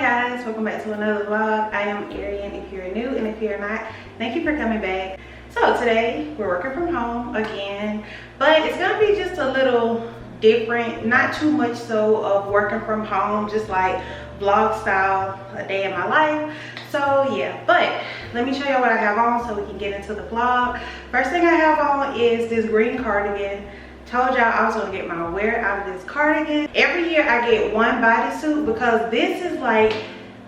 guys, welcome back to another vlog. I am Arian if you're new, and if you're not, thank you for coming back. So today we're working from home again, but it's gonna be just a little different, not too much so of working from home, just like vlog style, a day in my life. So yeah, but let me show you what I have on so we can get into the vlog. First thing I have on is this green cardigan. Told y'all I was gonna get my wear out of this cardigan. Every year I get one bodysuit because this is like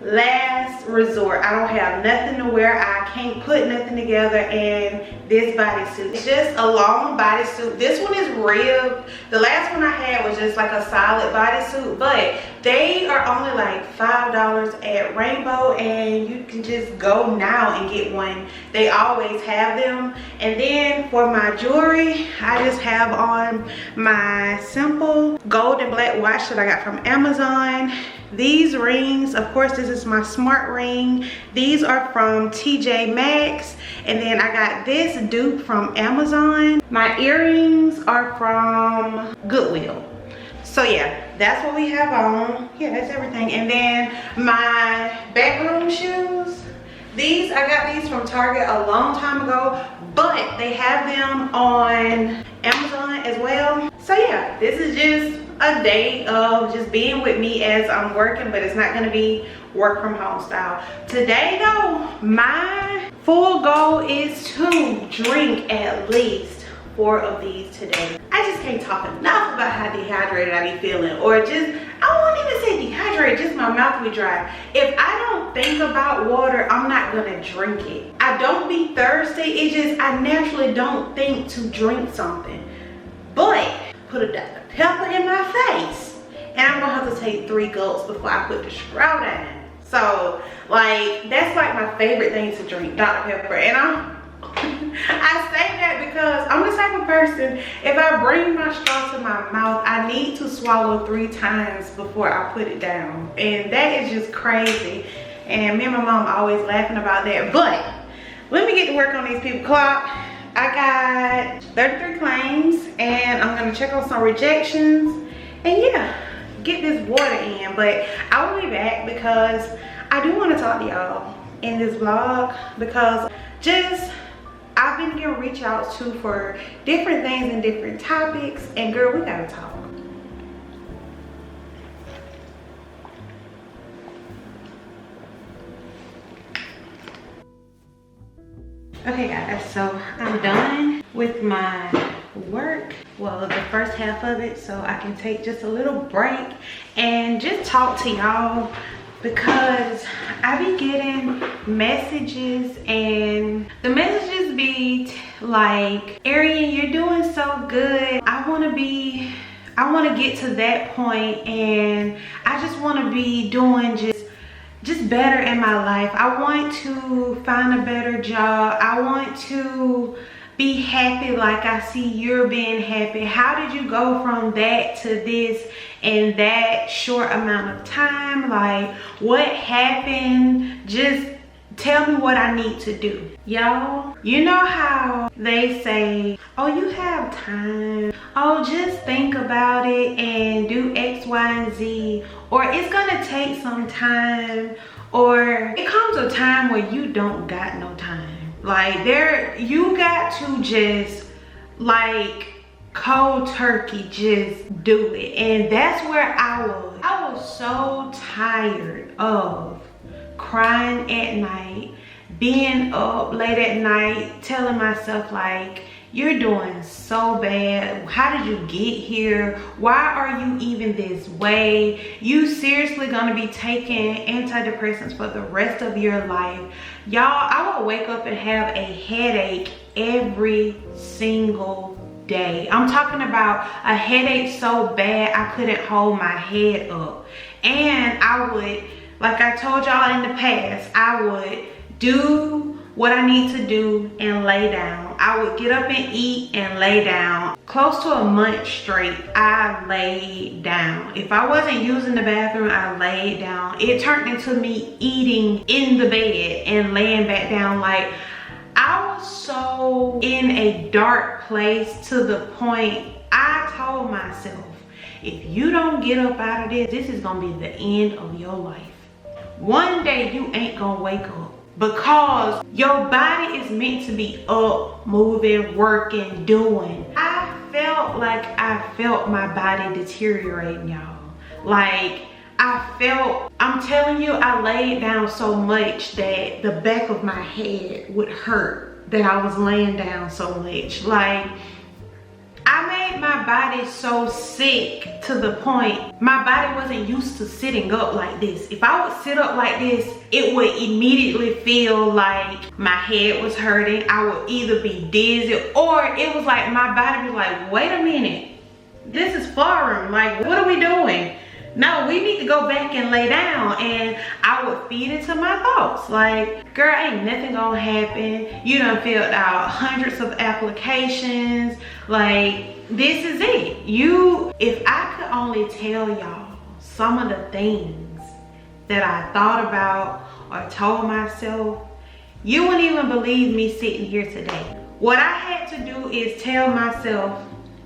last resort. I don't have nothing to wear. I can't put nothing together, and this bodysuit, it's just a long bodysuit. This one is ribbed. The last one I had was just like a solid bodysuit, but they are only like $5 at Rainbow, and you can just go now and get one. They always have them. And then for my jewelry, I just have on my simple gold and black watch that I got from Amazon. These rings, of course, this is my smart ring. These are from TJ Maxx. And then I got this dupe from Amazon. My earrings are from Goodwill. So yeah, that's what we have on. Yeah, that's everything. And then my backroom shoes. These, I got these from Target a long time ago, but they have them on Amazon as well. So yeah, this is just a day of just being with me as I'm working, but it's not gonna be work from home style. Today though, my full goal is to drink at least 4 of these today. I just can't talk enough about how dehydrated I be feeling, or just, I won't even say dehydrated, just my mouth be dry. If I don't think about water, I'm not gonna drink it. I don't be thirsty, it's just I naturally don't think to drink something. But put a Dr. Pepper in my face, and I'm gonna have to take 3 gulps before I put the straw down. So like, that's like my favorite thing to drink, Dr. Pepper. And I say that because I'm the type of person, if I bring my straw to my mouth, I need to swallow 3 times before I put it down. And that is just crazy. And me and my mom always laughing about that. But let me get to work on these people clock. I got 33 claims, and I'm gonna check on some rejections, and yeah, get this water in. But I will be back because I do want to talk to y'all in this vlog, because just I've been getting reach outs to for different things and different topics, and girl, we gotta talk. Okay guys, so I'm done with my work, well, the first half of it, so I can take just a little break and just talk to y'all, because I be getting messages, and the messages be like, Arian, you're doing so good. I want to get to that point, and I just want to be doing just better in my life. I want to find a better job. I want to be happy like I see you're being happy. How did you go from that to this in that short amount of time? Like, what happened? Just tell me what I need to do. Y'all, you know how they say, oh, you have time. Oh, just think about it and do X, Y, and Z. Or it's gonna take some time. Or it comes a time where you don't got no time. Like, you got to just like cold turkey, just do it. And that's where I was so tired of crying at night, being up late at night, telling myself like, you're doing so bad. How did you get here? Why are you even this way? You seriously gonna be taking antidepressants for the rest of your life. Y'all, I would wake up and have a headache every single day. I'm talking about a headache so bad I couldn't hold my head up. And I would, like I told y'all in the past, I would do what I need to do and lay down. I would get up and eat and lay down. Close to a month straight, I laid down. If I wasn't using the bathroom, I laid down. It turned into me eating in the bed and laying back down. Like, I was so in a dark place to the point I told myself, if you don't get up out of this, this is gonna be the end of your life. one day you ain't gonna wake up, because your body is meant to be up, moving, working, doing. I felt like I felt my body deteriorating, y'all. Like, I'm telling you, I laid down so much that the back of my head would hurt, that I was laying down so much. Like, I made my body so sick to the point my body wasn't used to sitting up like this. If I would sit up like this, it would immediately feel like my head was hurting. I would either be dizzy, or it was like my body was like, wait a minute, this is foreign. Like, what are we doing? No, we need to go back and lay down. And I would feed into my thoughts like, girl, ain't nothing gonna happen. You done filled out hundreds of applications. Like, this is it. If I could only tell y'all some of the things that I thought about or told myself, you wouldn't even believe me sitting here today. What I had to do is tell myself,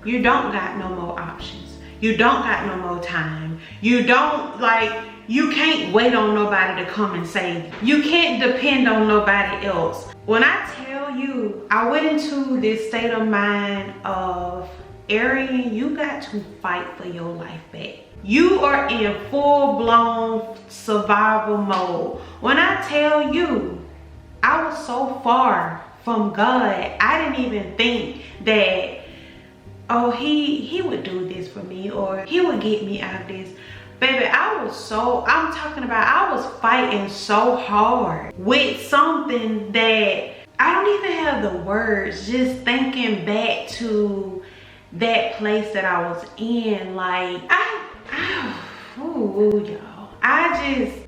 you don't got no more options. You don't got no more time. You can't wait on nobody to come and save you. You can't depend on nobody else. When I tell you, I went into this state of mind of, Arian, you got to fight for your life back. You are in full-blown survival mode. When I tell you, I was so far from God, I didn't even think that, oh, he would do this for me, or he would get me out of this. Baby, I was fighting so hard with something that I don't even have the words, just thinking back to that place that I was in. Like, y'all,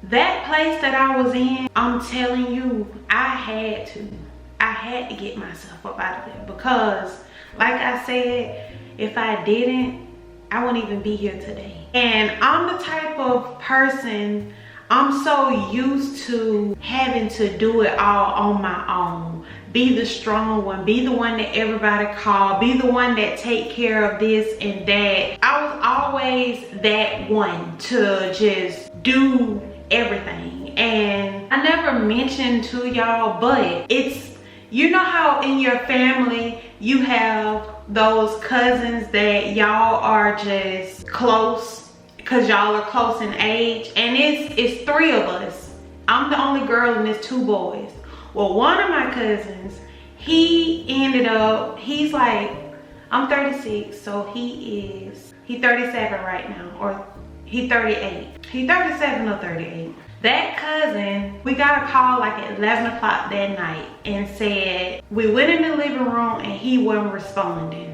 that place that I was in, I'm telling you, I had to get myself up out of there, because like I said, if I didn't, I wouldn't even be here today. And I'm the type of person, I'm so used to having to do it all on my own. Be the strong one, be the one that everybody call, be the one that take care of this and that. I was always that one to just do everything. And I never mentioned to y'all, but it's, you know how in your family you have those cousins that y'all are just close because y'all are close in age, and it's three of us. I'm the only girl and there's two boys. Well, one of my cousins, he's like, I'm 36, so he's 37 right now, or he's 38. He's 37 or 38. That cousin, we got a call like at 11 o'clock that night and said, we went in the living room and he wasn't responding.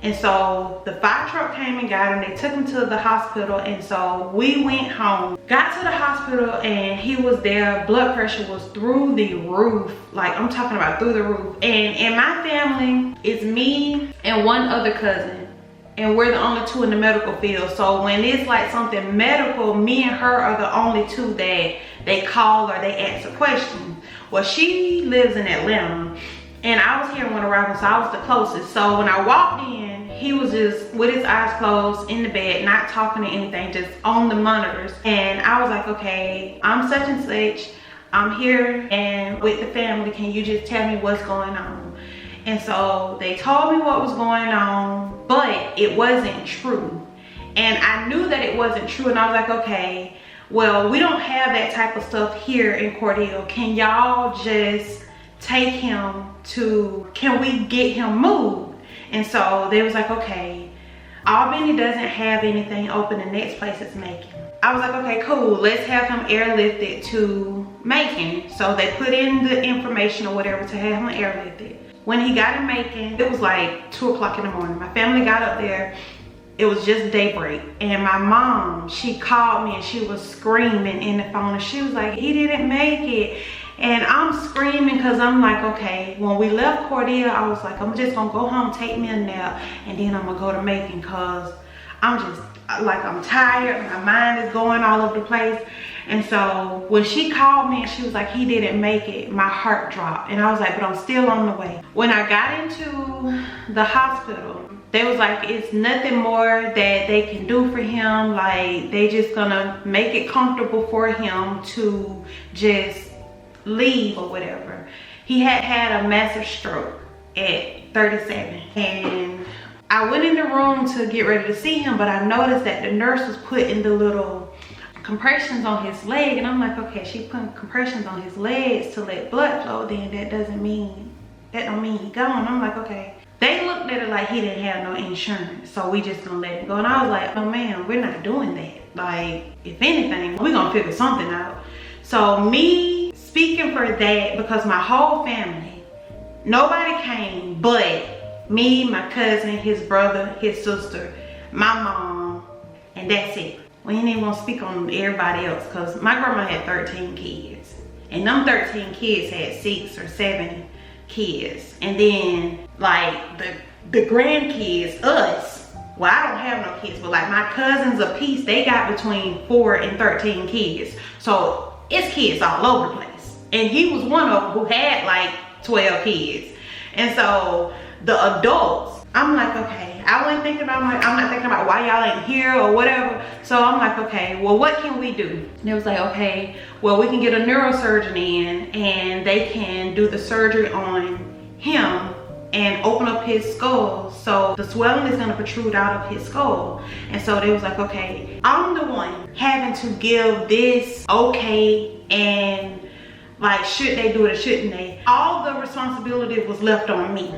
And so the fire truck came and got him. They took him to the hospital, and so we went home. Got to the hospital and he was there. Blood pressure was through the roof. Like, I'm talking about through the roof. And in my family, it's me and one other cousin, and we're the only two in the medical field. So when it's like something medical, me and her are the only two that they call or they ask a question. Well, she lives in Atlanta and I was here in Winter Robin, so I was the closest. So when I walked in, he was just with his eyes closed in the bed, not talking to anything, just on the monitors. And I was like, okay, I'm such and such. I'm here and with the family. Can you just tell me what's going on? And so they told me what was going on, but it wasn't true. And I knew that it wasn't true. And I was like, okay, well, we don't have that type of stuff here in Cordell. Can y'all just take him to, can we get him moved? And so they was like, okay, Albany doesn't have anything open. The next place is Macon. I was like, okay, cool. Let's have him airlifted to Macon. So they put in the information or whatever to have him airlifted. When he got in Macon, it was like 2 o'clock in the morning. My family got up there. It was just daybreak. And my mom, she called me and she was screaming in the phone. And she was like, he didn't make it. And I'm screaming because I'm like, okay, when we left Cordell, I was like, I'm just gonna go home, take me a nap, and then I'm gonna go to Macon, because I'm just like, I'm tired, my mind is going all over the place. And so when she called me and she was like, he didn't make it, my heart dropped. And I was like, but I'm still on the way. When I got into the hospital, they was like, it's nothing more that they can do for him. Like, they just gonna make it comfortable for him to just leave or whatever. He had a massive stroke at 37. And I went in the room to get ready to see him, but I noticed that the nurse was putting the little compressions on his leg, and I'm like, okay, she putting compressions on his legs to let blood flow, then that don't mean he gone. I'm like, okay. They looked at it like he didn't have no insurance, so we just gonna let him go. And I was like, oh man, we're not doing that. Like, if anything, we're gonna figure something out. So me speaking for that, because my whole family, nobody came but me, my cousin, his brother, his sister, my mom, and that's it. We ain't even gonna speak on everybody else, because my grandma had 13 kids. And them 13 kids had 6 or 7 kids. And then like the grandkids, us, well, I don't have no kids, but like my cousins a piece, they got between 4 and 13 kids. So it's kids all over the place. And he was one of them who had like 12 kids. And so the adults, I'm like, okay, I wasn't thinking about I'm not thinking about why y'all ain't here or whatever. So I'm like, okay, well, what can we do? And it was like, okay, well, we can get a neurosurgeon in and they can do the surgery on him and open up his skull. So the swelling is gonna protrude out of his skull. And so they was like, okay, I'm the one having to give this okay, and like, should they do it or shouldn't they? All the responsibility was left on me.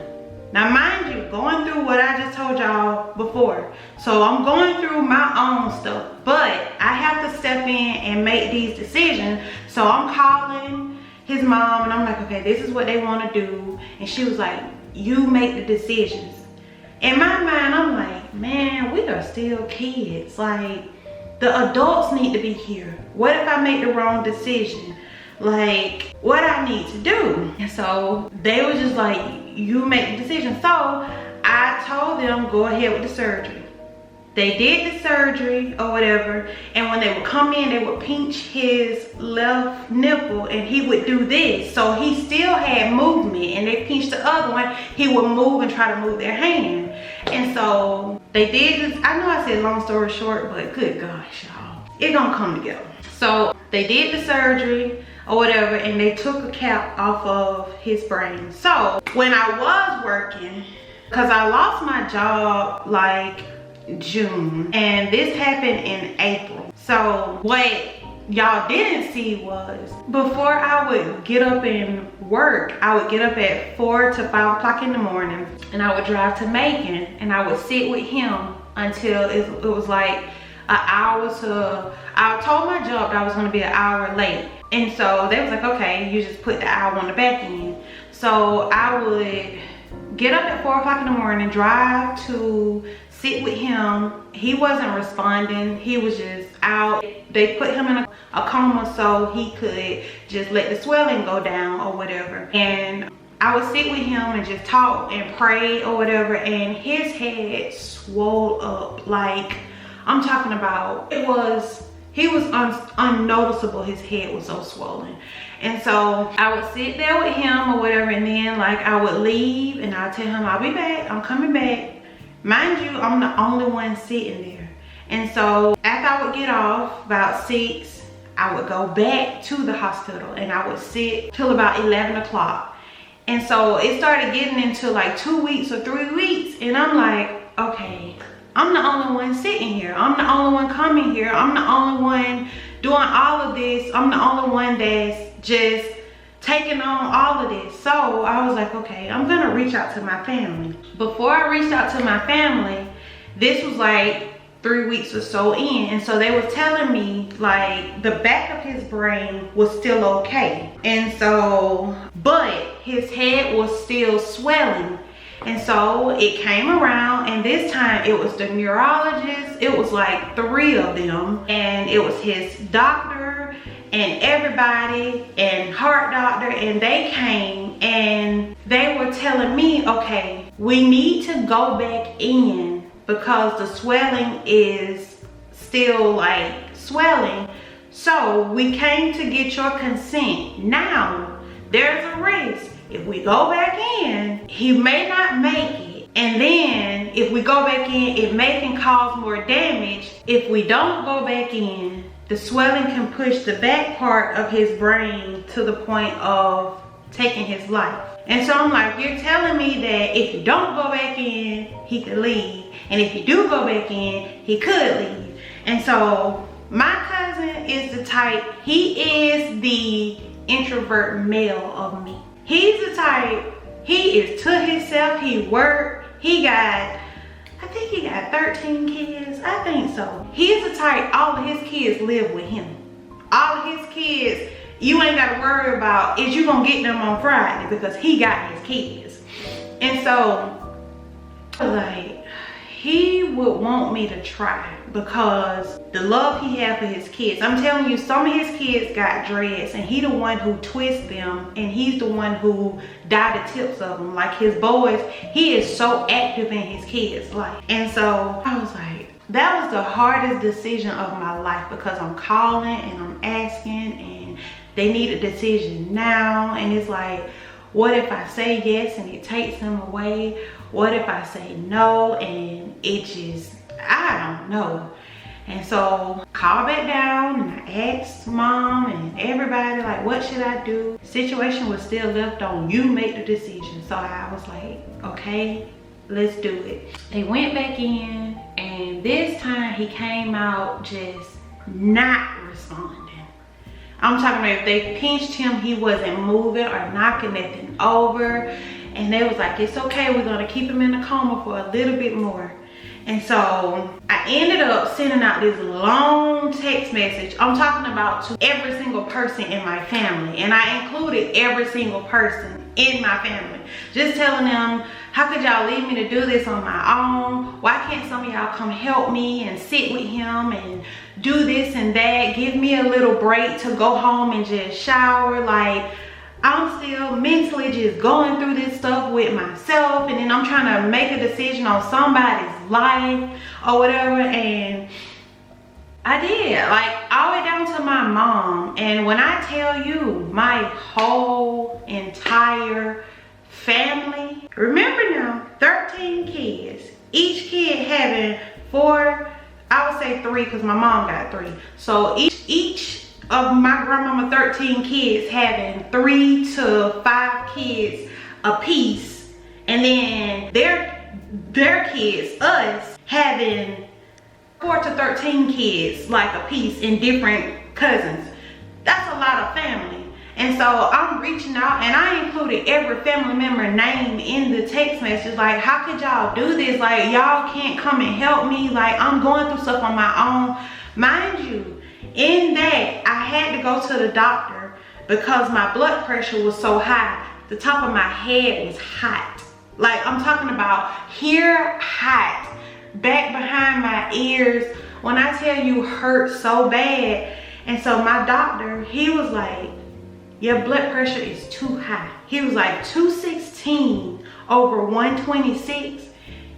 Now, mind you, going through what I just told y'all before. So I'm going through my own stuff, but I have to step in and make these decisions. So I'm calling his mom and I'm like, okay, this is what they want to do. And she was like, you make the decisions. In my mind, I'm like, man, we are still kids. Like, the adults need to be here. What if I make the wrong decision? Like, what I need to do? And so they were just like, you make the decision. So I told them, go ahead with the surgery. They did the surgery or whatever, and when they would come in, they would pinch his left nipple and he would do this. So he still had movement, and they pinched the other one, he would move and try to move their hand. And so they did this. I know I said long story short, but good gosh, y'all, it gonna come together. So they did the surgery or whatever, and they took a cap off of his brain. So when I was working, because I lost my job like June, and this happened in April. So what y'all didn't see was, before I would get up and work, I would get up at 4 to 5 o'clock in the morning, and I would drive to Macon, and I would sit with him until it was like an hour to, I told my job that I was gonna be an hour late. And so they was like, okay, you just put the hour on the back end. So I would get up at 4 o'clock in the morning, drive to sit with him. He wasn't responding. He was just out. They put him in a coma so he could just let the swelling go down or whatever. And I would sit with him and just talk and pray or whatever. And his head swelled up. Like, I'm talking about, he was unnoticeable. His head was so swollen. And so I would sit there with him or whatever, and then like I would leave and I'll tell him I'll be back, I'm coming back. Mind you, I'm the only one sitting there. And so after I would get off about 6, I would go back to the hospital and I would sit till about 11 o'clock. And so it started getting into like 2 weeks or 3 weeks, and I'm like, okay, I'm the only one sitting here. I'm the only one coming here. I'm the only one doing all of this. I'm the only one that's just taking on all of this. So I was like, okay, I'm gonna reach out to my family. Before I reached out to my family, this was like 3 weeks or so in, and so they were telling me like the back of his brain was still okay, and so but his head was still swelling. And so it came around, and this time it was the neurologist. It was like 3 of them, and it was his doctor and everybody and heart doctor, and they came and they were telling me, okay, we need to go back in because the swelling is still like swelling. So we came to get your consent. Now there's a risk. If we go back in, he may not make it, And then if we go back in, it may can cause more damage. If we don't go back in, the swelling can push the back part of his brain to the point of taking his life. And so I'm like, you're telling me that if you don't go back in, he could leave. And if you do go back in, he could leave. And so my cousin is the type, he is the introvert male of me. He's the type, he is to himself, he worked, I think he got 13 kids, I think so. He's the type, all of his kids live with him. All of his kids, you ain't gotta worry about, is you gonna get them on Friday, because he got his kids. And so, like, he would want me to try because the love he had for his kids. I'm telling you, some of his kids got dreads and he the one who twists them, and he's the one who dyed the tips of them. Like his boys, he is so active in his kids' life. And so I was like, that was the hardest decision of my life, because I'm calling and I'm asking and they need a decision now. And it's like, what if I say yes and it takes them away? What if I say no and it just, I don't know. And so call back down and I asked mom and everybody, like, what should I do? Situation was still left on you make the decision. So I was like, okay, let's do it. They went back in, and this time he came out just not responding. I'm talking about if they pinched him, he wasn't moving or knocking nothing over. And they was like, it's okay, we're gonna keep him in a coma for a little bit more. And so I ended up sending out this long text message. I'm talking about to every single person in my family. And I included every single person in my family. Just telling them, how could y'all leave me to do this on my own? Why can't some of y'all come help me and sit with him and do this and that? Give me a little break to go home and just shower. Like, I'm still mentally just going through this stuff with myself, and then I'm trying to make a decision on somebody's life or whatever. And I did, like, all the way down to my mom. And when I tell you, my whole entire family, remember now, 13 kids, each kid having 4, I would say 3 because my mom got 3. So each of my grandmama 13 kids having 3 to 5 kids a piece, and then their kids, us, having 4 to 13 kids like a piece in different cousins. That's a lot of family. And so I'm reaching out, and I included every family member name in the text message. Like, how could y'all do this? Like, y'all can't come and help me. Like, I'm going through stuff on my own. Mind you, in that, I had to go to the doctor because my blood pressure was so high. The top of my head was hot. Like, I'm talking about here hot, back behind my ears. When I tell you, hurt so bad. And so my doctor, he was like, your blood pressure is too high. He was like, 216 over 126.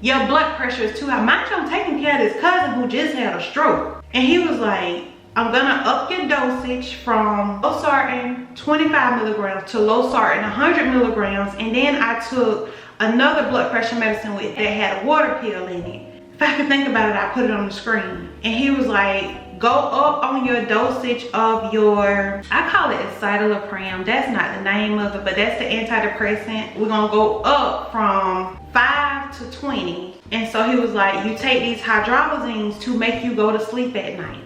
Your blood pressure is too high. Mind you, I'm taking care of this cousin who just had a stroke. And he was like, I'm gonna up your dosage from losartan 25 milligrams to losartan 100 milligrams. And then I took another blood pressure medicine that had a water pill in it. If I could think about it, I put it on the screen. And he was like, go up on your dosage of your, I call it escitalopram. That's not the name of it, but that's the antidepressant. We're gonna go up from 5 to 20. And so he was like, you take these hydrolazines to make you go to sleep at night.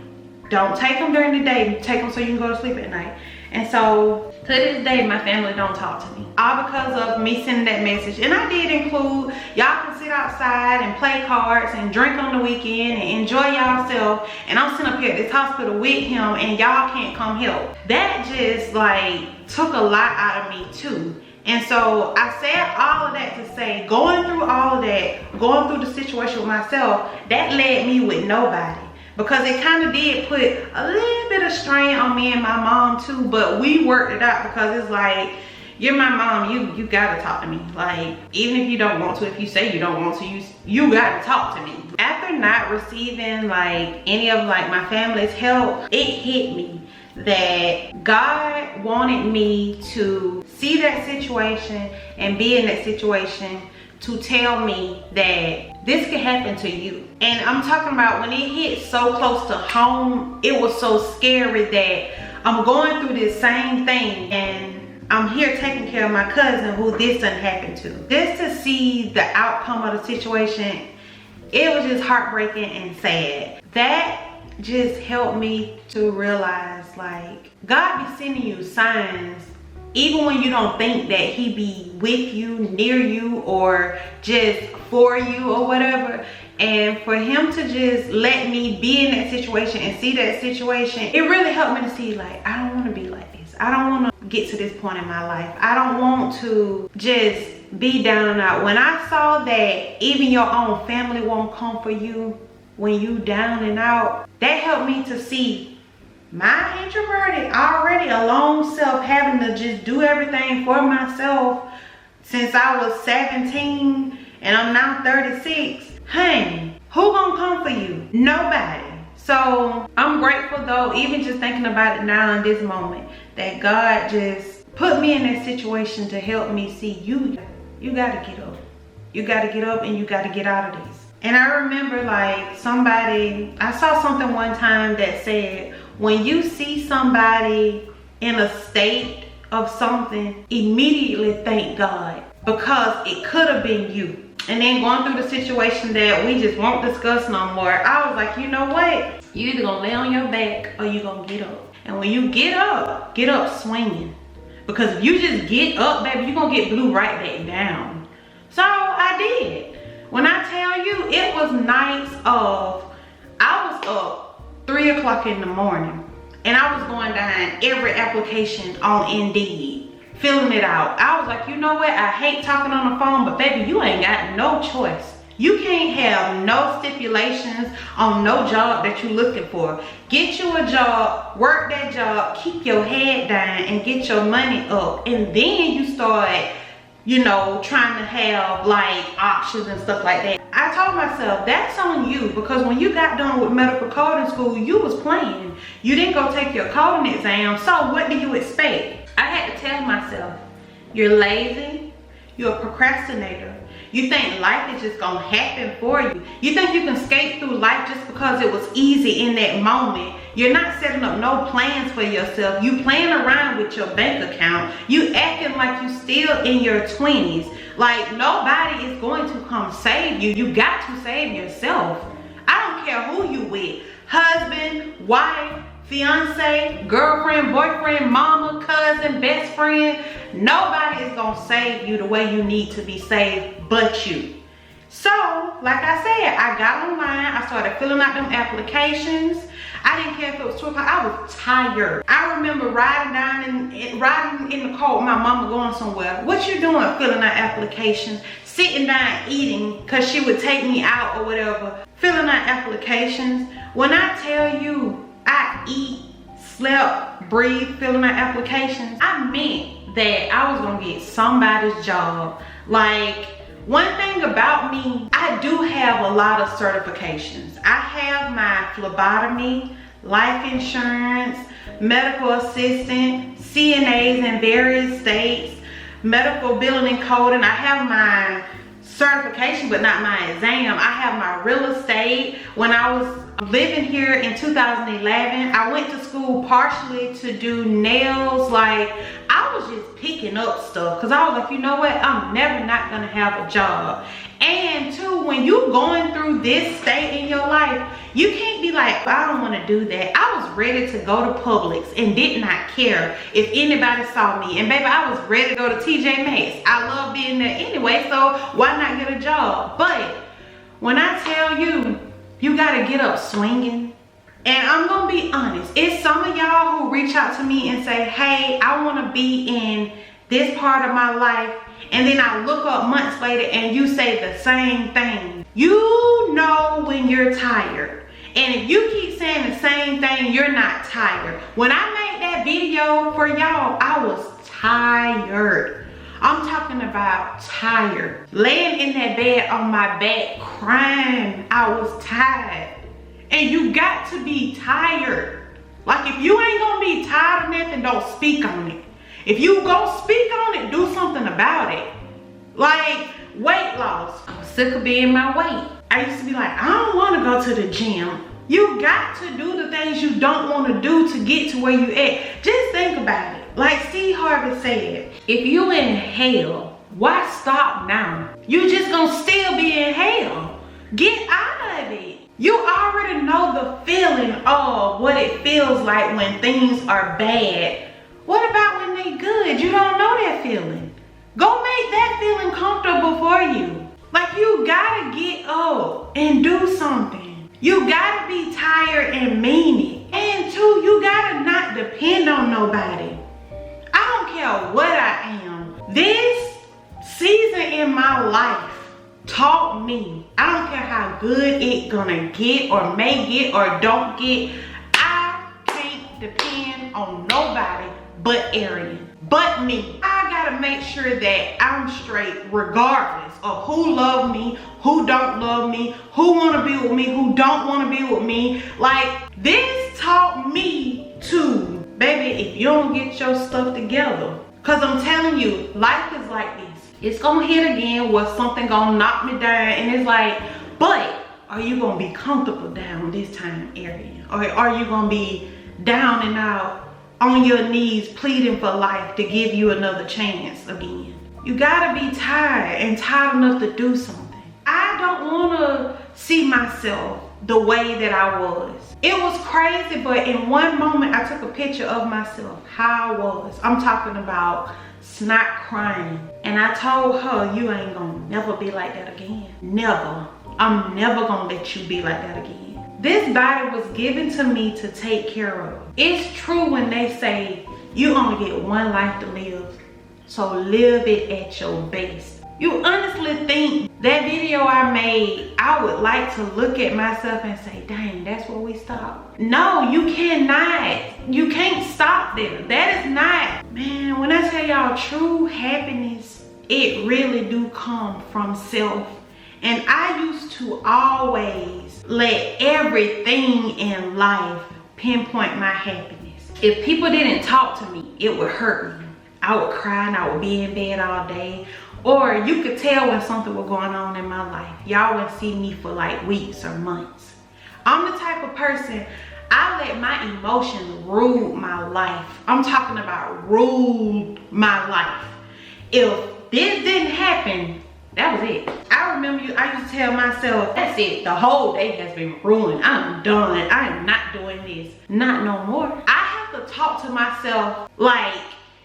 Don't take them during the day, take them so you can go to sleep at night. And so to this day, my family don't talk to me. All because of me sending that message. And I did include, y'all can sit outside and play cards and drink on the weekend and enjoy yourself. And I'm sitting up here at this hospital with him and y'all can't come help. That just like took a lot out of me too. And so I said all of that to say, going through all of that, going through the situation with myself, that led me with nobody. Because it kind of did put a little bit of strain on me and my mom too, but we worked it out because it's like, you're my mom, you gotta talk to me. Like, even if you don't want to, if you say you don't want to, you gotta talk to me. After not receiving like any of like my family's help, it hit me that God wanted me to see that situation and be in that situation to tell me that this could happen to you. And I'm talking about when it hit so close to home, it was so scary that I'm going through this same thing and I'm here taking care of my cousin who this done happened to. Just to see the outcome of the situation, it was just heartbreaking and sad. That just helped me to realize, like, God be sending you signs even when you don't think that he be with you, near you, or just for you or whatever. And for him to just let me be in that situation and see that situation, it really helped me to see, like, I don't want to be like this. I don't want to get to this point in my life. I don't want to just be down and out. When I saw that even your own family won't come for you when you down and out, that helped me to see my introverted, already alone self having to just do everything for myself since I was 17 and I'm now 36. Honey, who gonna come for you? Nobody. So I'm grateful though, even just thinking about it now in this moment, that God just put me in that situation to help me see you gotta get up. You gotta get up and you gotta get out of this. And I remember, like, I saw something one time that said, when you see somebody in a state of something, immediately thank God, because it could have been you. And then going through the situation that we just won't discuss no more, I was like, you know what? You either gonna lay on your back or you gonna get up. And when you get up swinging. Because if you just get up, baby, you're gonna get blew right back down. So I did. When I tell you, it was nights of, I was up 3 o'clock in the morning and I was going down every application on Indeed, filling it out. I was like, you know what? I hate talking on the phone, but baby, you ain't got no choice. You can't have no stipulations on no job that you're looking for. Get you a job, work that job, keep your head down and get your money up. And then you start, you know, trying to have like options and stuff like that. I told myself, that's on you, because when you got done with medical coding school, you was playing. You didn't go take your coding exam, so what do you expect? I had to tell myself, you're lazy, you're a procrastinator. You think life is just gonna happen for you. You think you can skate through life just because it was easy in that moment. You're not setting up no plans for yourself. You playing around with your bank account. You acting like you still in your 20s. Like nobody is going to come save you. You got to save yourself. I don't care who you with. Husband, wife, fiance, girlfriend, boyfriend, mama, cousin, best friend. Nobody is gonna save you the way you need to be saved but you. So, like I said, I got online, I started filling out them applications. I didn't care if it was 2 o'clock, I was tired. I remember riding in the car with my mama going somewhere. What you doing filling out applications? Sitting down eating, cause she would take me out or whatever. Filling out applications. When I tell you, I eat, slept, breathe, filling out applications, I meant that I was gonna get somebody's job. Like, one thing about me, I do have a lot of certifications. I have my phlebotomy, life insurance, medical assistant, CNAs in various states, medical billing and coding. I have my certification, but not my exam. I have my real estate. When I was living here in 2011, I went to school partially to do nails. Like, I was just picking up stuff because I was like, you know what, I'm never not gonna have a job. And two, when you going through this state in your life, you can't be like, I don't want to do that. I was ready to go to Publix and did not care if anybody saw me. And baby, I was ready to go to TJ Maxx. I love being there anyway, so why not get a job? But when I tell you, you gotta get up swinging. And I'm gonna be honest, it's some of y'all who reach out to me and say, hey, I wanna be in this part of my life. And then I look up months later and you say the same thing. You know when you're tired. And if you keep saying the same thing, you're not tired. When I made that video for y'all, I was tired. I'm talking about tired. Laying in that bed on my back crying. I was tired. And you got to be tired. Like, if you ain't gonna be tired of nothing, don't speak on it. If you gonna speak on it, do something about it. Like, weight loss. I'm sick of being my weight. I used to be like, I don't want to go to the gym. You got to do the things you don't want to do to get to where you at. Just think about it. Like Steve Harvey said, if you in hell, why stop now? You just gonna still be in hell. Get out of it. You already know the feeling of what it feels like when things are bad. What about when they good? You don't know that feeling. Go make that feeling comfortable for you. Like, you gotta get up and do something. You gotta be tired and mean it. And two, you gotta not depend on nobody. I don't care what I am. This season in my life taught me, I don't care how good it gonna get or may get or don't get, I can't depend on nobody but Arian, but me. I gotta make sure that I'm straight regardless of who love me, who don't love me, who wanna be with me, who don't wanna be with me. Like, this taught me to, baby, if you don't get your stuff together, cause I'm telling you, life is like this. It's gonna hit again where something gonna knock me down, and it's like, but are you gonna be comfortable down this time, Arian? Or are you gonna be down and out on your knees pleading for life to give you another chance again? You gotta be tired and tired enough to do something. I don't wanna see myself the way that I was. It was crazy, but in one moment I took a picture of myself, how I was. I'm talking about snot crying. And I told her, you ain't gonna never be like that again. Never. I'm never gonna let you be like that again. This body was given to me to take care of. It's true when they say you only get one life to live, so live it at your best. You honestly think that video I made, I would like to look at myself and say, dang, that's where we stop? No, you cannot. You can't stop there. That is not, man, when I tell y'all true happiness, it really do come from self. And I used to always let everything in life pinpoint my happiness. If people didn't talk to me, it would hurt me. I would cry and I would be in bed all day. Or you could tell when something was going on in my life. Y'all wouldn't see me for like weeks or months. I'm the type of person, I let my emotions rule my life. I'm talking about rule my life. If this didn't happen, that was it. I remember I used to tell myself, that's it, the whole day has been ruined. I'm done, I am not doing this. Not no more. I have to talk to myself like,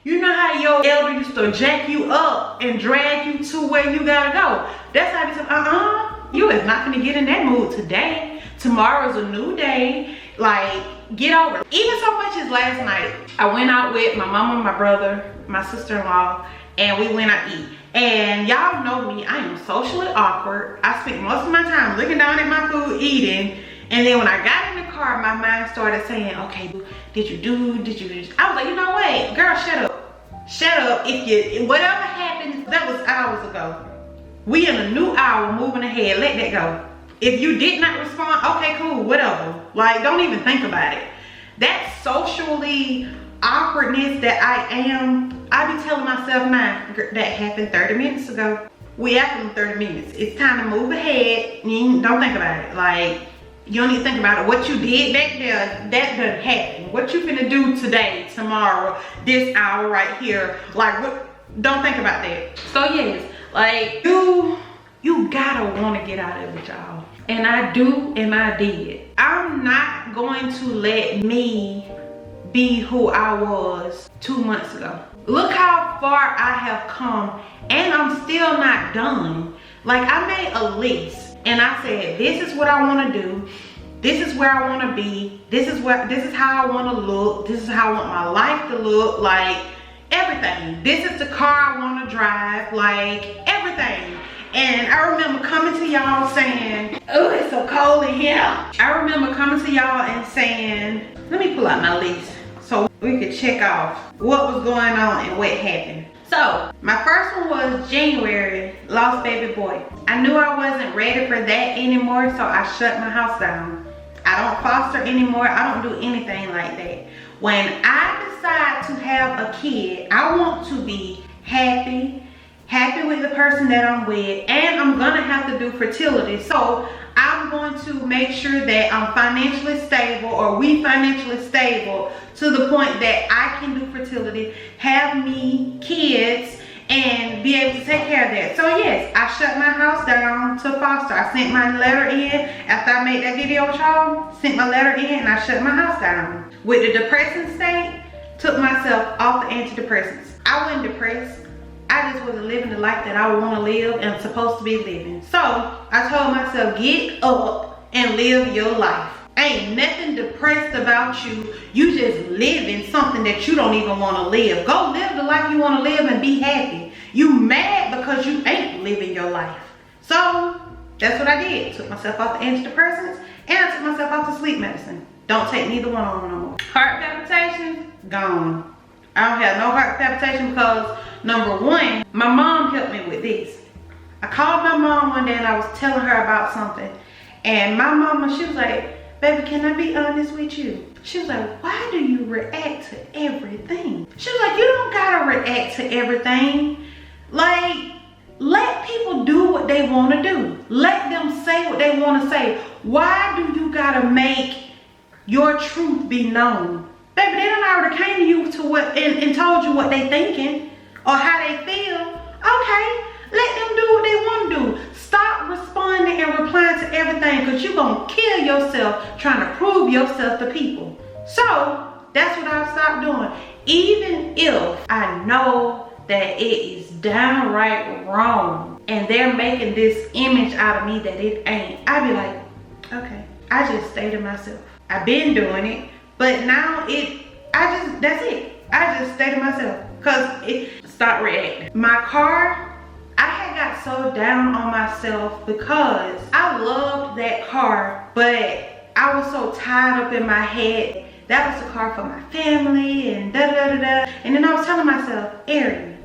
you know how your elder used to jack you up and drag you to where you gotta go? That's how I be you is not gonna get in that mood today. Tomorrow's a new day. Like, get over it. Even so much as last night, I went out with my mama, my brother, my sister-in-law, and we went out to eat. And y'all know me, I am socially awkward. I spend most of my time looking down at my food, eating. And then when I got in the car, my mind started saying, okay, did you do this? I was like, you know what, girl, shut up. Shut up. Whatever happened, that was hours ago. We in a new hour, moving ahead, let that go. If you did not respond, okay, cool, whatever. Like, don't even think about it. That socially awkwardness that I am, I be telling myself now, that happened 30 minutes ago. We after them 30 minutes. It's time to move ahead. Don't think about it. Like, you don't need to think about it. What you did back there, that done happened. What you finna do today, tomorrow, this hour right here, like, what? Don't think about that. So yes, like, you gotta wanna get out of it, y'all. And I do, and I did. I'm not going to let me be who I was 2 months ago. Look how far I have come, and I'm still not done. Like, I made a list. And I said, this is what I want to do. This is where I want to be. This is how I want to look. This is how I want my life to look. Like, everything. This is the car I want to drive. Like, everything. And I remember coming to y'all saying, oh, it's so cold in here. I remember coming to y'all and saying, let me pull out my list so we could check off what was going on and what happened. So, my first one was January, lost baby boy. I knew I wasn't ready for that anymore, so I shut my house down. I don't foster anymore. I don't do anything like that. When I decide to have a kid, I want to be happy happy with the person that I'm with, and I'm gonna have to do fertility. So I'm going to make sure that I'm financially stable, or we financially stable, to the point that I can do fertility, have me kids, and be able to take care of that. So yes, I shut my house down to foster. I sent my letter in after I made that video with y'all. Sent my letter in and I shut my house down. With the depressing state, took myself off the antidepressants. I wasn't depressed. I just wasn't living the life that I would want to live and I'm supposed to be living. So I told myself, get up and live your life. Ain't nothing depressed about you. You just living something that you don't even want to live. Go live the life you want to live and be happy. You mad because you ain't living your life. So that's what I did. Took myself off the antidepressants and I took myself off the sleep medicine. Don't take neither one on no more. Heart palpitations, gone. I don't have no heart palpitation because, number one, my mom helped me with this. I called my mom one day and I was telling her about something. And my mama, she was like, baby, can I be honest with you? She was like, why do you react to everything? She was like, you don't gotta react to everything. Like, let people do what they wanna do. Let them say what they wanna say. Why do you gotta make your truth be known? Baby, they done already came to you to what and told you what they thinking or how they feel. Okay, let them do what they want to do. Stop responding and replying to everything, because you're going to kill yourself trying to prove yourself to people. So that's what I stopped doing. Even if I know that it is downright wrong and they're making this image out of me that it ain't, I be like, okay, I just stay to myself. I've been doing it, but now that's it. I just stay to myself because it stopped reacting. My car, I had got so down on myself because I loved that car, but I was so tied up in my head. That was the car for my family and da da da da. And then I was telling myself, Arian,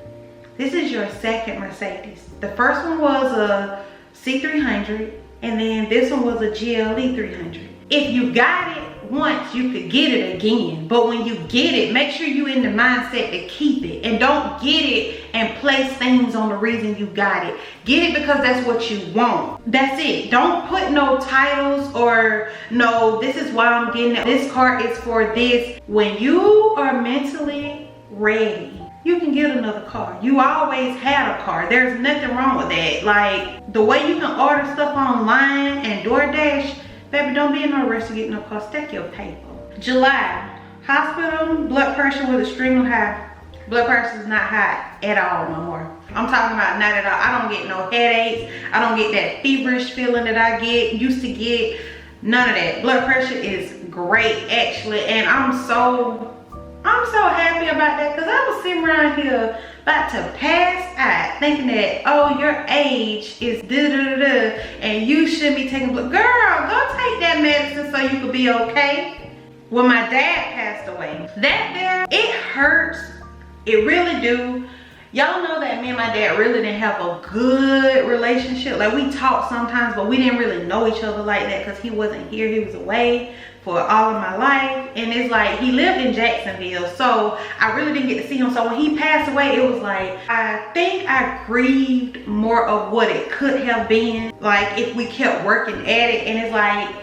this is your second Mercedes. The first one was a C300 and then this one was a GLE 300. If you got it once, you could get it again. But when you get it, make sure you in the mindset to keep it. And don't get it and place things on the reason you got it. Get it because that's what you want. That's it. Don't put no titles or no, this is why I'm getting it. This car is for this. When you are mentally ready, you can get another car. You always had a car. There's nothing wrong with that. Like the way you can order stuff online and DoorDash, baby, don't be in no rush to get no car. Stack your paper. July, hospital, blood pressure was extremely high. Blood pressure is not high at all no more. I'm talking about not at all. I don't get no headaches. I don't get that feverish feeling that I used to get. None of that. Blood pressure is great actually, and I'm so happy about that, because I was sitting around here about to pass out thinking that, oh, your age is da-da-da-da and you should be taking blood. Girl, go take that medicine so you could be okay. When my dad passed away, that there, it hurts. It really do. Y'all know that me and my dad really didn't have a good relationship. Like, we talked sometimes, but we didn't really know each other like that because he wasn't here. He was away for all of my life. And it's like, he lived in Jacksonville, so I really didn't get to see him. So when he passed away, it was like, I think I grieved more of what it could have been, like if we kept working at it. And it's like,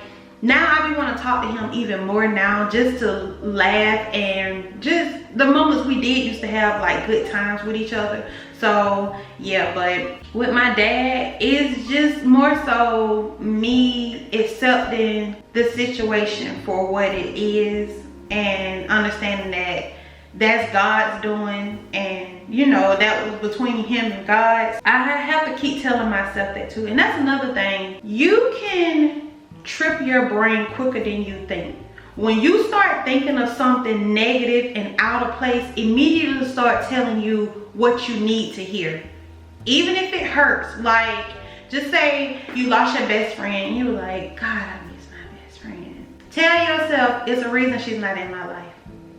now I be want to talk to him even more now, just to laugh and just the moments we did used to have, like good times with each other. So yeah, but with my dad, it's just more so me accepting the situation for what it is and understanding that that's God's doing, and you know, that was between him and God. I have to keep telling myself that too. And that's another thing. You can trip your brain quicker than you think. When you start thinking of something negative and out of place, immediately start telling you what you need to hear, even if it hurts. Like, just say you lost your best friend and you were like, God, I miss my best friend. Tell yourself it's a reason she's not in my life.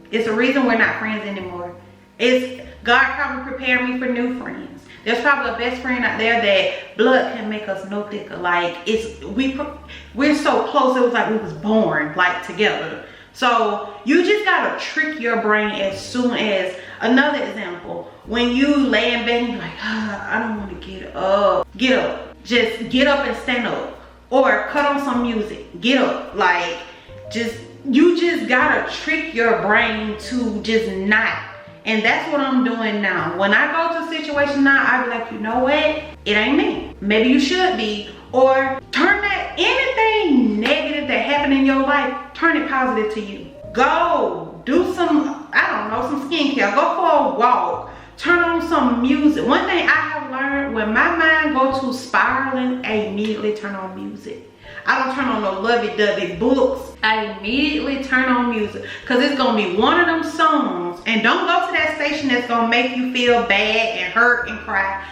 It's a reason we're not friends anymore. It's God probably prepared me for new friends. There's probably a best friend out there that blood can make us no thicker. Like, we're so close, it was like we was born like together. So you just gotta trick your brain as soon as, another example, when you lay in bed and you're like, I don't want to get up. Get up. Just get up and stand up. Or cut on some music. Get up. Like, you just gotta trick your brain to just not. And that's what I'm doing now. When I go to a situation now, I be like, you know what? It ain't me. Maybe you should be. Or turn that, anything negative that happened in your life, turn it positive to you. Go do some, I don't know, some skincare. Go for a walk. Turn on some music. One thing I have learned, when my mind goes to spiraling, I immediately turn on music. I don't turn on no lovey-dovey books. I immediately turn on music, because it's going to be one of them songs. And don't go to that station that's going to make you feel bad and hurt and cry.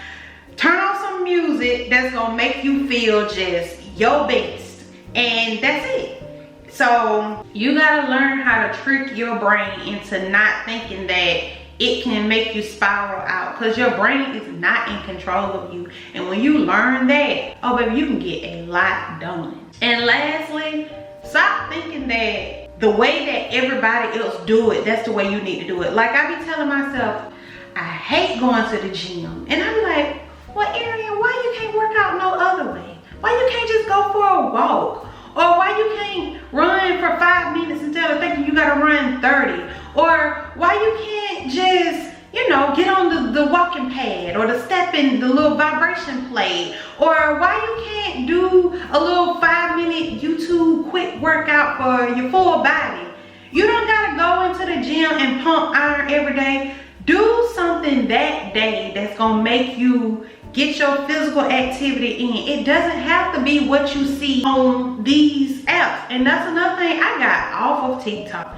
Turn on some music that's going to make you feel just your best. And that's it. So you got to learn how to trick your brain into not thinking that it can make you spiral out, because your brain is not in control of you. And when you learn that, oh baby, you can get a lot done. And lastly, stop thinking that the way that everybody else do it, that's the way you need to do it. Like I be telling myself, I hate going to the gym. And I be like, well, Arian, why you can't work out no other way? Why you can't just go for a walk? Or why you can't run for 5 minutes instead of thinking you gotta run 30? Or why you can't just, you know, get on the walking pad or the stepping, the little vibration plate? Or why you can't do a little 5-minute YouTube quick workout for your full body? You don't gotta go into the gym and pump iron every day. Do something that day that's gonna make you get your physical activity in. It doesn't have to be what you see on these apps. And that's another thing, I got off of TikTok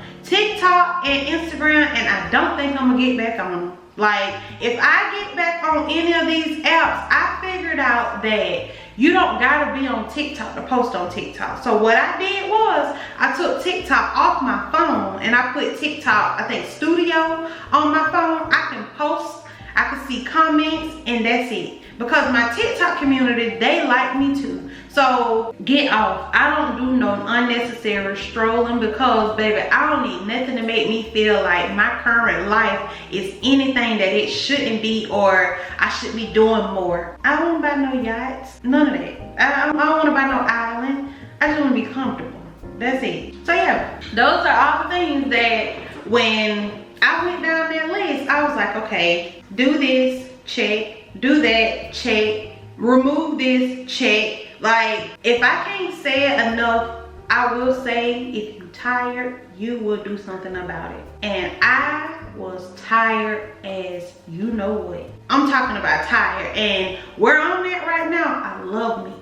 and Instagram, and I don't think I'm gonna get back on them. Like, if I get back on any of these apps, I figured out that you don't gotta be on TikTok to post on TikTok. So what I did was, I took TikTok off my phone and I put TikTok, I think Studio, on my phone. I can post, I can see comments, and that's it. Because my TikTok community, they like me too. So get off. I don't do no unnecessary strolling, because baby, I don't need nothing to make me feel like my current life is anything that it shouldn't be, or I should be doing more. I don't want to buy no yachts, none of that. I don't want to buy no island. I just want to be comfortable. That's it. So yeah, those are all the things that when I went down that list, I was like, okay, do this, check. Do that, check. Remove this, check. Like, if I can't say it enough, I will say, if you're tired, you will do something about it. And I was tired as you know what. I'm talking about tired. And where I'm at right now, I love me.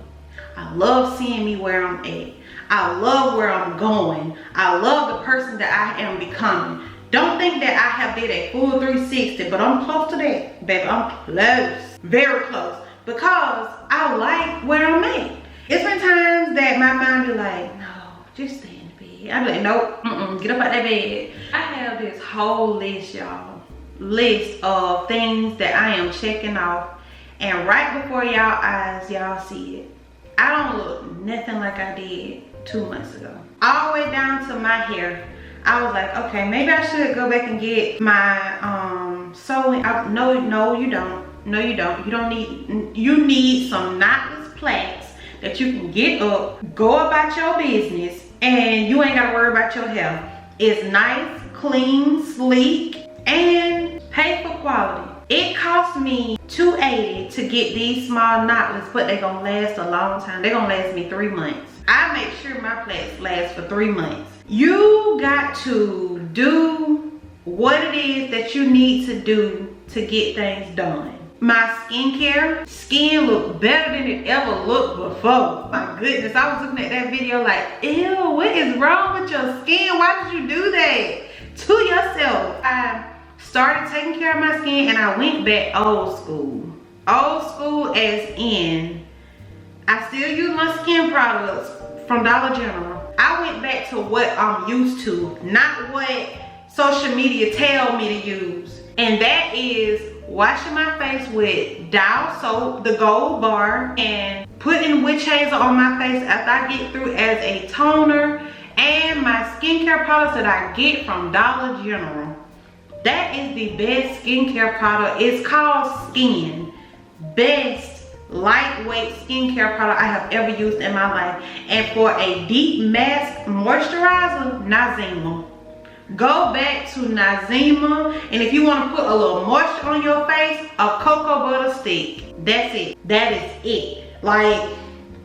I love seeing me where I'm at. I love where I'm going. I love the person that I am becoming. Don't think that I have did a full 360, but I'm close to that, baby. I'm close, very close, because I like where I'm at. It's been times that my mind be like, no, just stay in the bed. I be like, nope, get up out that bed. I have this whole list, y'all, list of things that I am checking off, and right before y'all eyes, y'all see it. I don't look nothing like I did 2 months ago. All the way down to my hair. I was like, okay, maybe I should go back and get my sewing. No, you don't. No, you don't. You need some knotless plaits that you can get up, go about your business, and you ain't gotta worry about your hair. It's nice, clean, sleek, and pay for quality. It cost me $280 to get these small knotless, but they're gonna last a long time. They're gonna last me 3 months. I make sure my plaits last for 3 months. You got to do what it is that you need to do to get things done. My skincare, skin look better than it ever looked before. My goodness, I was looking at that video like, ew, what is wrong with your skin? Why did you do that to yourself? I started taking care of my skin, and I went back old school. Old school as in, I still use my skin products from Dollar General. I went back to what I'm used to, not what social media tell me to use. And that is washing my face with Dial soap, the gold bar, and putting witch hazel on my face after I get through as a toner and my skincare products that I get from Dollar General. That is the best skincare product. It's called Skin. Best lightweight skincare product I have ever used in my life. And for a deep mask moisturizer, Nazima. Go back to Nazima, and if you want to put a little moisture on your face, a cocoa butter stick. That's it. That is it. Like,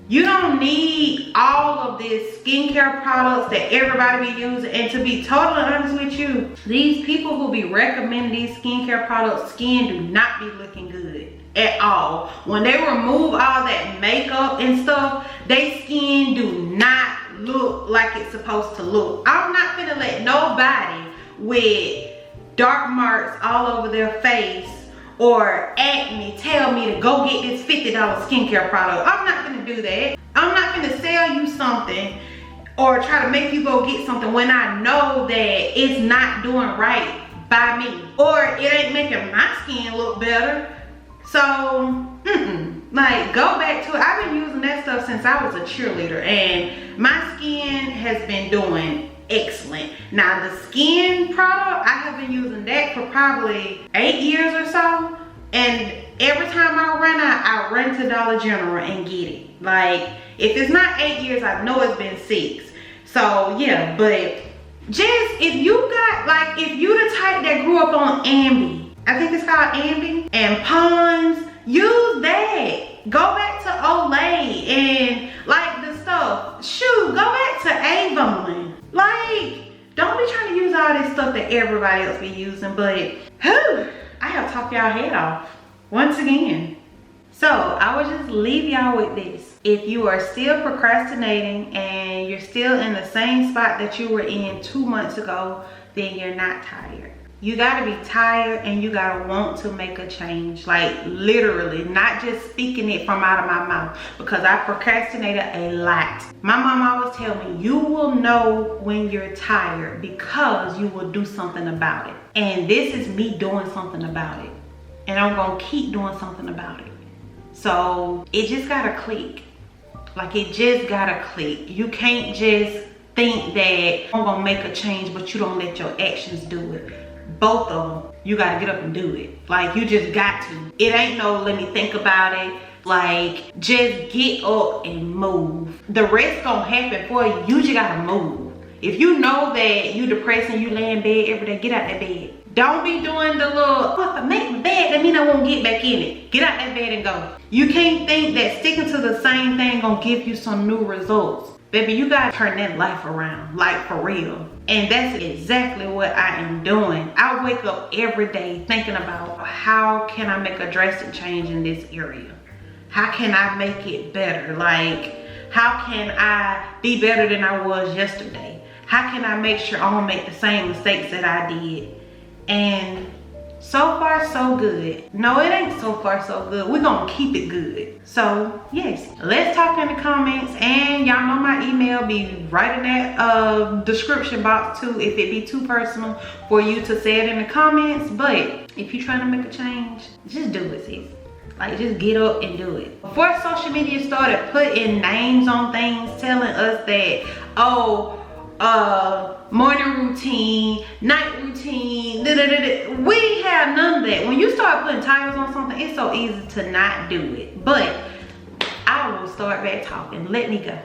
you don't need all of this skincare products that everybody be using. And to be totally honest with you, these people who be recommending these skincare products, skin do not be looking good at all. When they remove all that makeup and stuff, they skin do not look like it's supposed to look. I'm not gonna let nobody with dark marks all over their face or acne tell me to go get this $50 skincare product. I'm not gonna do that. I'm not gonna sell you something or try to make you go get something when I know that it's not doing right by me, or it ain't making my skin look better. So like, go back to it. I've been using that stuff since I was a cheerleader, and my skin has been doing excellent. Now the skin product, I have been using that for probably 8 years or so, and every time I run out, I run to Dollar General and get it. Like, if it's not 8 years, I know it's been 6. So yeah, but just if you got, like, if you the type that grew up on Ambi, I think it's called Ambi, and Pond's, use that. Go back to Olay and like the stuff. Shoot, go back to Avon. Like, don't be trying to use all this stuff that everybody else be using. But whew, I have talked y'all head off once again. So I will just leave y'all with this. If you are still procrastinating and you're still in the same spot that you were in 2 months ago, then you're not tired. You gotta be tired, and you gotta want to make a change. Like, literally, not just speaking it from out of my mouth, because I procrastinated a lot. My mom always tell me, you will know when you're tired because you will do something about it. And this is me doing something about it, and I'm gonna keep doing something about it. So it just gotta click. Like, it just gotta click. You can't just think that I'm gonna make a change, but you don't let your actions do it. Both of them, you gotta get up and do it. Like, you just got to. It ain't no let me think about it. Like, just get up and move. The rest gonna happen for you. You just gotta move. If you know that you depressed and you lay in bed every day, get out that bed. Don't be doing the little, oh, if I make my bed, that mean I won't get back in it. Get out that bed and go. You can't think that sticking to the same thing gonna give you some new results. Baby, you gotta turn that life around, like, for real. And that's exactly what I am doing. I wake up every day thinking about, how can I make a drastic change in this area? How can I make it better? Like, how can I be better than I was yesterday? How can I make sure I don't make the same mistakes that I did? And so far, so good. No, it ain't so far, so good. We're gonna keep it good. So, yes, let's talk in the comments. And y'all know my email be right in that description box too, if it be too personal for you to say it in the comments. But if you're trying to make a change, just do it, sis. Like, just get up and do it. Before social media started putting names on things, telling us that, oh, morning routine, night routine, we didn't have none of that. When you start putting titles on something, it's so easy to not do it. But I will start back talking. Let me go.